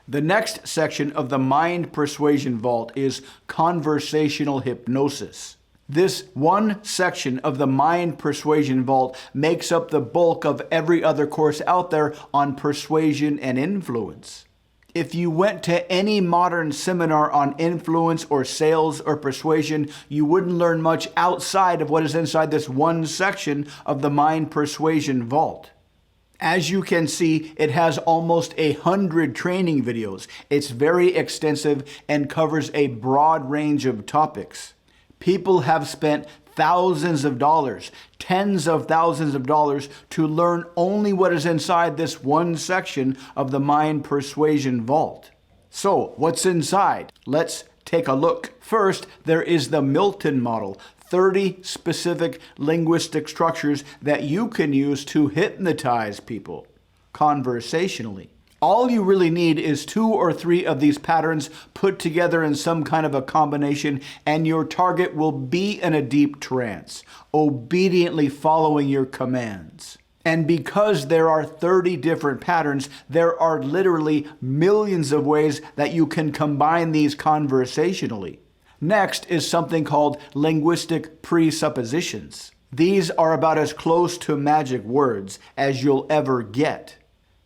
The next section of the Mind Persuasion Vault is Conversational Hypnosis. This one section of the Mind Persuasion Vault makes up the bulk of every other course out there on persuasion and influence. If you went to any modern seminar on influence or sales or persuasion, you wouldn't learn much outside of what is inside this one section of the Mind Persuasion Vault. As you can see, it has almost 100 training videos. It's very extensive and covers a broad range of topics. People have spent thousands of dollars, tens of thousands of dollars to learn only what is inside this one section of the Mind Persuasion Vault. So, what's inside? Let's take a look. First, there is the Milton model, 30 specific linguistic structures that you can use to hypnotize people conversationally. All you really need is 2 or 3 of these patterns put together in some kind of a combination, and your target will be in a deep trance, obediently following your commands. And because there are 30 different patterns, there are literally millions of ways that you can combine these conversationally. Next is something called linguistic presuppositions. These are about as close to magic words as you'll ever get.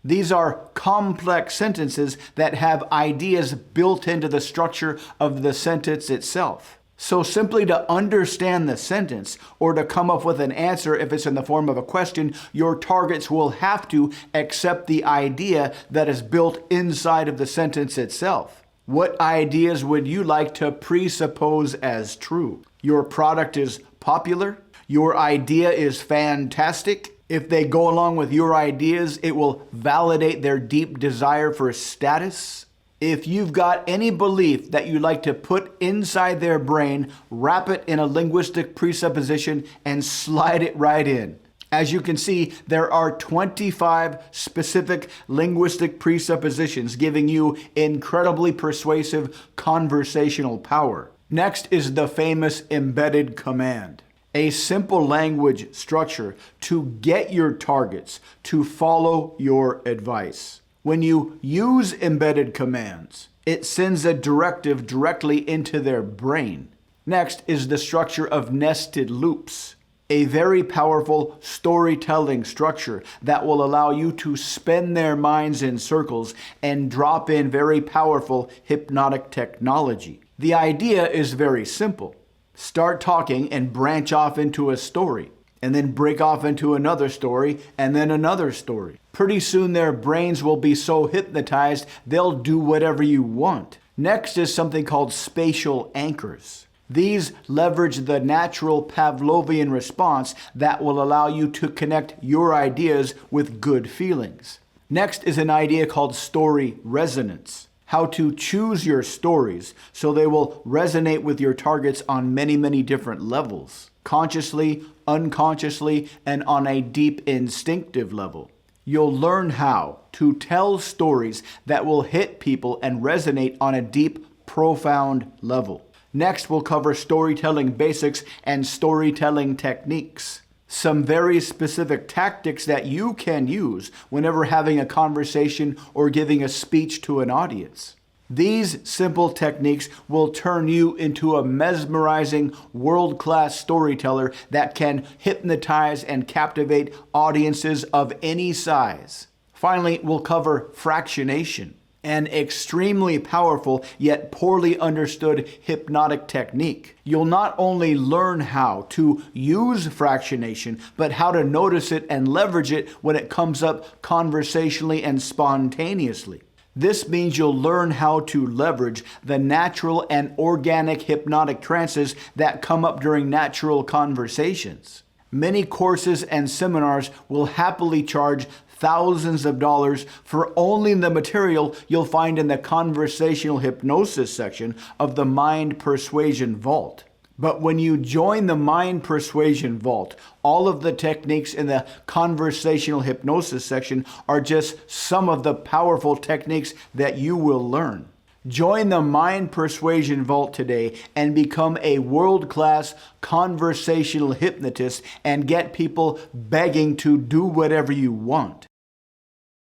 These are complex sentences that have ideas built into the structure of the sentence itself. So simply to understand the sentence or to come up with an answer if it's in the form of a question, your targets will have to accept the idea that is built inside of the sentence itself. What ideas would you like to presuppose as true? Your product is popular? Your idea is fantastic? If they go along with your ideas, it will validate their deep desire for status. If you've got any belief that you'd like to put inside their brain, wrap it in a linguistic presupposition and slide it right in. As you can see, there are 25 specific linguistic presuppositions giving you incredibly persuasive conversational power. Next is the famous embedded command. A simple language structure to get your targets to follow your advice. When you use embedded commands, it sends a directive directly into their brain. Next is the structure of nested loops, a very powerful storytelling structure that will allow you to spin their minds in circles and drop in very powerful hypnotic technology. The idea is very simple. Start talking and branch off into a story, and then break off into another story, and then another story. Pretty soon their brains will be so hypnotized, they'll do whatever you want. Next is something called spatial anchors. These leverage the natural Pavlovian response that will allow you to connect your ideas with good feelings. Next is an idea called story resonance. How to choose your stories so they will resonate with your targets on many, many different levels. Consciously, unconsciously, and on a deep instinctive level. You'll learn how to tell stories that will hit people and resonate on a deep, profound level. Next, we'll cover storytelling basics and storytelling techniques. Some very specific tactics that you can use whenever having a conversation or giving a speech to an audience. These simple techniques will turn you into a mesmerizing, world-class storyteller that can hypnotize and captivate audiences of any size. Finally, we'll cover fractionation, an extremely powerful yet poorly understood hypnotic technique. You'll not only learn how to use fractionation, but how to notice it and leverage it when it comes up conversationally and spontaneously. This means you'll learn how to leverage the natural and organic hypnotic trances that come up during natural conversations. Many courses and seminars will happily charge thousands of dollars for only the material you'll find in the Conversational Hypnosis section of the Mind Persuasion Vault. But when you join the Mind Persuasion Vault, all of the techniques in the Conversational Hypnosis section are just some of the powerful techniques that you will learn. Join the Mind Persuasion Vault today and become a world-class conversational hypnotist and get people begging to do whatever you want.